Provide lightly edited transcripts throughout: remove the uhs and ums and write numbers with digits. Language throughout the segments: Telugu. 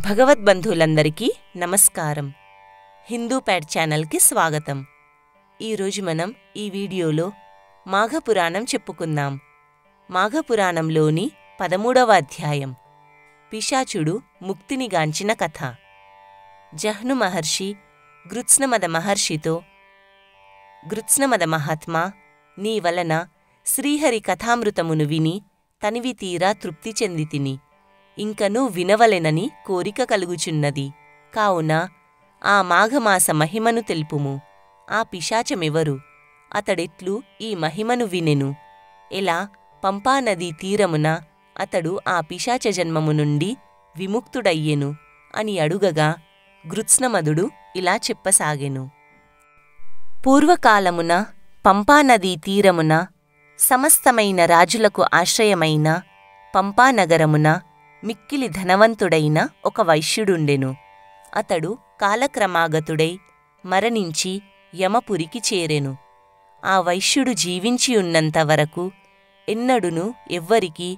భగవద్బంధువులందరికీ నమస్కారం. హిందూ ప్యాడ్ ఛానల్కి స్వాగతం. ఈరోజు మనం ఈ వీడియోలో మాఘపురాణం చెప్పుకుందాం. మాఘపురాణంలోని 13వ అధ్యాయం పిశాచుడు ముక్తినిగాంచిన కథ. జహ్ను మహర్షి గృత్స్నమద మహర్షితో, గృత్స్నమద మహాత్మా, నీ వలన శ్రీహరి కథామృతమును విని తనివి తీరా తృప్తి చెందితిని. ఇంకనూ వినవలెనని కోరిక కలుగుచున్నది. కావున ఆ మాఘమాస మహిమను తెలుపుము. ఆ పిశాచమెవరు? అతడెట్లు ఈ మహిమను వినెను? ఎలా పంపానదీ తీరమున అతడు ఆ పిశాచ జన్మము నుండి విముక్తుడయ్యెను అని అడుగగా గృత్స్నమదుడు ఇలా చెప్పసాగెను. పూర్వకాలమున పంపానదీ తీరమున సమస్తమైన రాజులకు ఆశ్రయమైన పంపానగరమున మిక్కిలి ధనవంతుడైన ఒక వైశ్యుడుండెను. అతడు కాలక్రమాగతుడై మరణించి యమపురికి చేరెను. ఆ వైశ్యుడు జీవించియున్నంతవరకు ఎన్నడును ఎవ్వరికీ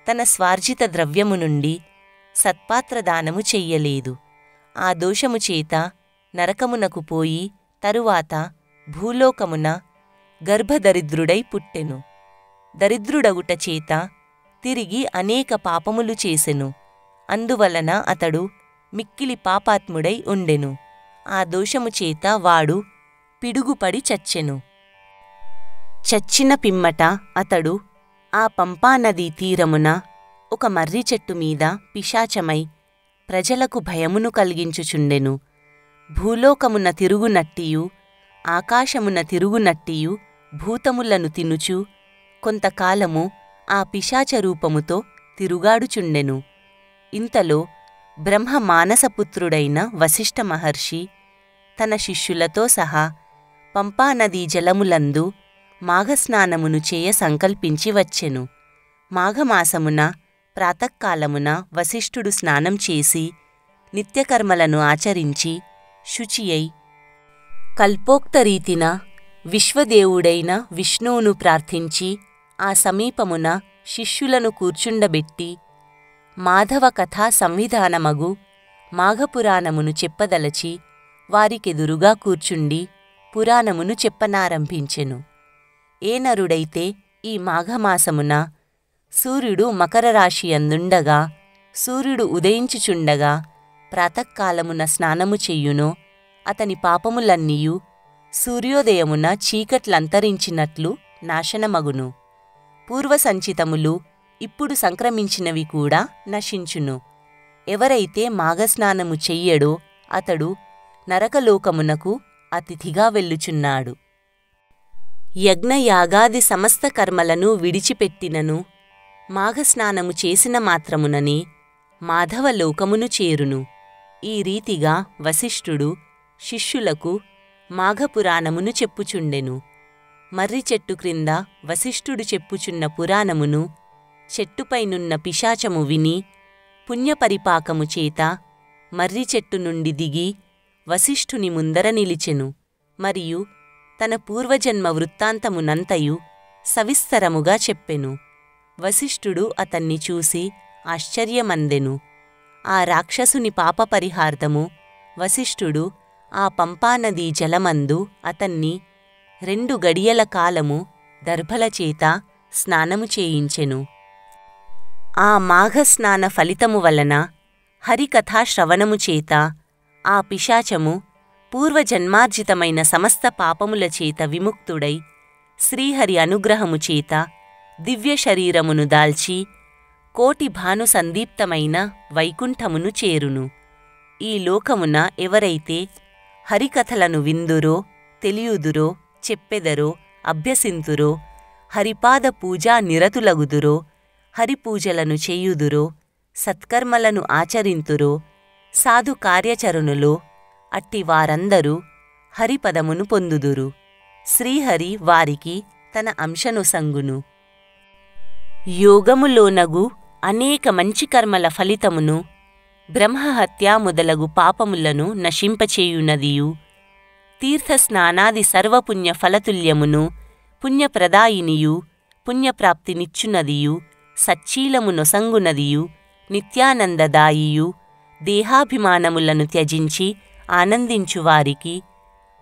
తన స్వార్జిత ద్రవ్యము నుండి సత్పాత్రదానము చెయ్యలేదు. ఆ దోషము చేత నరకమునకు పోయి తరువాత భూలోకమున గర్భదరిద్రుడై పుట్టెను. దరిద్రుడగుట చేత తిరిగి అనేక పాపములు చేసెను. అందువలన అతడు మిక్కిలి పాపాత్ముడై ఉండెను. ఆ దోషము చేత వాడు పిడుగుపడి చచ్చెను. చచ్చిన పిమ్మట అతడు ఆ పంపానదీ తీరమున ఒక మర్రి చెట్టు మీద పిశాచమై ప్రజలకు భయమును కలిగించుచుండెను. భూలోకమున తిరుగునట్టియు ఆకాశమున తిరుగునట్టియు భూతములను తినుచు కొంతకాలము ఆ పిశాచరూపముతో తిరుగాడుచుండెను. ఇంతలో బ్రహ్మ మానసపుత్రుడైన వశిష్ఠ మహర్షి తన శిష్యులతో సహా పంపానదీ జలములందు మాఘస్నానమును చేయ సంకల్పించి వచ్చెను. మాఘమాసమున ప్రాతకాలమున వశిష్ఠుడు స్నానం చేసి నిత్యకర్మలను ఆచరించి శుచియై కల్పోక్తరీతిన విశ్వదేవుడైన విష్ణువును ప్రార్థించి ఆ సమీపమున శిష్యులను కూర్చుండబెట్టి మాధవ కథా సంవిధానమగు మాఘపురాణమును చెప్పదలచి వారికెదురుగా కూర్చుండి పురాణమును చెప్పనారంభించెను. ఏ నరుడైతే ఈ మాఘమాసమున సూర్యుడు మకర రాశియందుండగా సూర్యుడు ఉదయించుచుండగా ప్రాతకాలమున స్నానము చెయ్యునో అతని పాపములన్నీయు సూర్యోదయమున చీకట్లంతరించినట్లు నాశనమగును. పూర్వసంచితములు ఇప్పుడు సంక్రమించినవి కూడా నశించును. ఎవరైతే మాఘస్నానము చెయ్యడో అతడు నరకలోకమునకు అతిథిగా వెళ్ళుచున్నాడు. యజ్ఞయాగాది సమస్త కర్మలను విడిచిపెట్టినను మాఘస్నానము చేసిన మాత్రముననే మాధవలోకమును చేరును. ఈ రీతిగా వశిష్ఠుడు శిష్యులకు మాఘపురాణమును చెప్పుచుండెను. మర్రి చెట్టు క్రింద వశిష్ఠుడు చెప్పుచున్న పురాణమును చెట్టుపైనున్న పిశాచము విని పుణ్యపరిపాకము చేత మర్రి చెట్టు నుండి దిగి వశిష్ఠుని ముందర నిలిచెను. మరియు తన పూర్వజన్మ వృత్తాంతమునంతయు సవిస్తరముగా చెప్పెను. వశిష్ఠుడు అతన్ని చూసి ఆశ్చర్యమందెను. ఆ రాక్షసుని పాపపరిహార్థము వశిష్ఠుడు ఆ పంపానదీ జలమందు అతన్ని 2 గడియల కాలము దర్భలచేత స్నానము చేయించెను. ఆ మాఘస్నాన ఫలితము వలన హరికథాశ్రవణము చేత ఆ పిశాచము పూర్వజన్మార్జితమైన సమస్త పాపముల చేత విముక్తుడై శ్రీహరి అనుగ్రహము చేత దివ్య శరీరమును దాల్చి కోటి భాను సందీప్తమైన వైకుంఠమును చేరును. ఈ లోకమున ఎవరైతే హరికథలను విందురో తెలియుదురో చెప్పెదరో అభ్యసింతురో హరిపాద పూజా నిరతులగుదురో హరిపూజలను చేయుదురో సత్కర్మలను ఆచరింతురో సాధు కార్యచరణులో అట్టి వారందరూ హరిపదమును పొందుదురు. శ్రీహరి వారికి తన అంశనొసంగును. యోగములోనగు అనేక మంచి కర్మల ఫలితమును బ్రహ్మహత్య మొదలగు పాపములను నశింపచేయునదియు తీర్థస్నానాది సర్వపుణ్య ఫలతుల్యమును పుణ్యప్రదాయినియు పుణ్యప్రాప్తినిచ్చునదియు సచ్చీలము నొసంగునదియు నిత్యానందదాయియు దేహాభిమానములను త్యజించి ఆనందించువారికి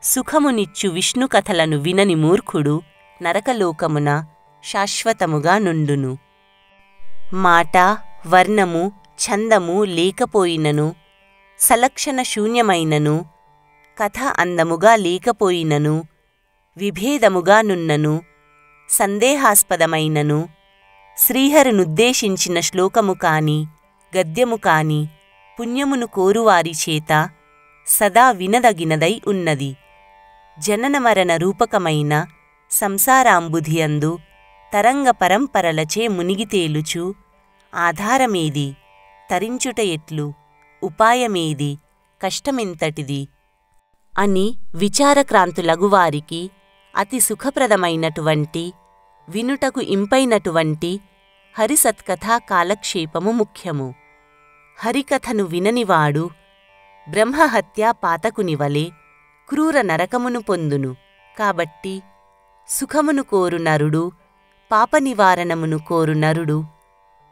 సుఖమునిచ్చు విష్ణు కథలను వినని మూర్ఖుడు నరకలోకమున శాశ్వతముగా నుండును. మాట, వర్ణము, ఛందము లేకపోయినను, సలక్షణ శూన్యమైనను, కథ అందముగా లేకపోయినను, విభేదముగా నున్నను, సందేహాస్పదమైనను, శ్రీహరినుద్దేశించిన శ్లోకము కాని గద్యము కాని పుణ్యమును కోరువారి చేత సదా వినదగినదై ఉన్నది. జననమరణ రూపకమైన సంసారాంబుధియందు తరంగ పరంపరలచే మునిగితేలుచు ఆధారమేది, తరించుట ఎట్లు, ఉపాయమేది, కష్టమెంతటిది అని విచారక్రాంతులగువారికి అతి సుఖప్రదమైనటువంటి, వినుటకు ఇంపైనటువంటి హరిసత్కథా కాలక్షేపము ముఖ్యము. హరికథను విననివాడు బ్రహ్మహత్యా పాతకునివలే క్రూర నరకమును పొందును. కాబట్టి సుఖమును కోరు నరుడు, పాపనివారణమును కోరు నరుడు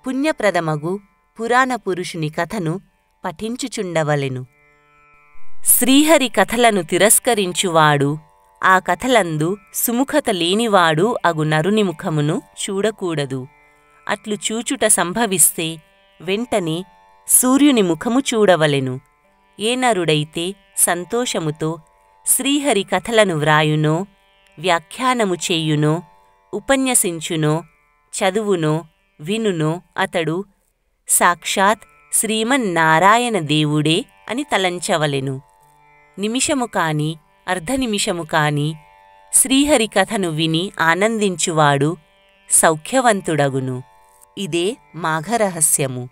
పుణ్యప్రదమగు పురాణ పురుషుని కథను పఠించుచుండవలెను. శ్రీహరి కథలను తిరస్కరించువాడు ఆ కథలందు సుముఖత లేనివాడు అగు నరుని ముఖమును చూడకూడదు. అట్లు చూచుట సంభవిస్తే వెంటనే సూర్యుని ముఖము చూడవలెను. ఏ నరుడైతే సంతోషముతో శ్రీహరి కథలను వ్రాయునో, వ్యాఖ్యానము చేయునో, ఉపన్యసించునో, చదువునో, వినునో అతడు సాక్షాత్ శ్రీమన్నారాయణ దేవుడే అని తలంచవలెను. నిమిషము కాని అర్ధనిమిషము కాని శ్రీహరి కథను విని ఆనందించువాడు సౌఖ్యవంతుడగును. ఇదే మాఘరహస్యము.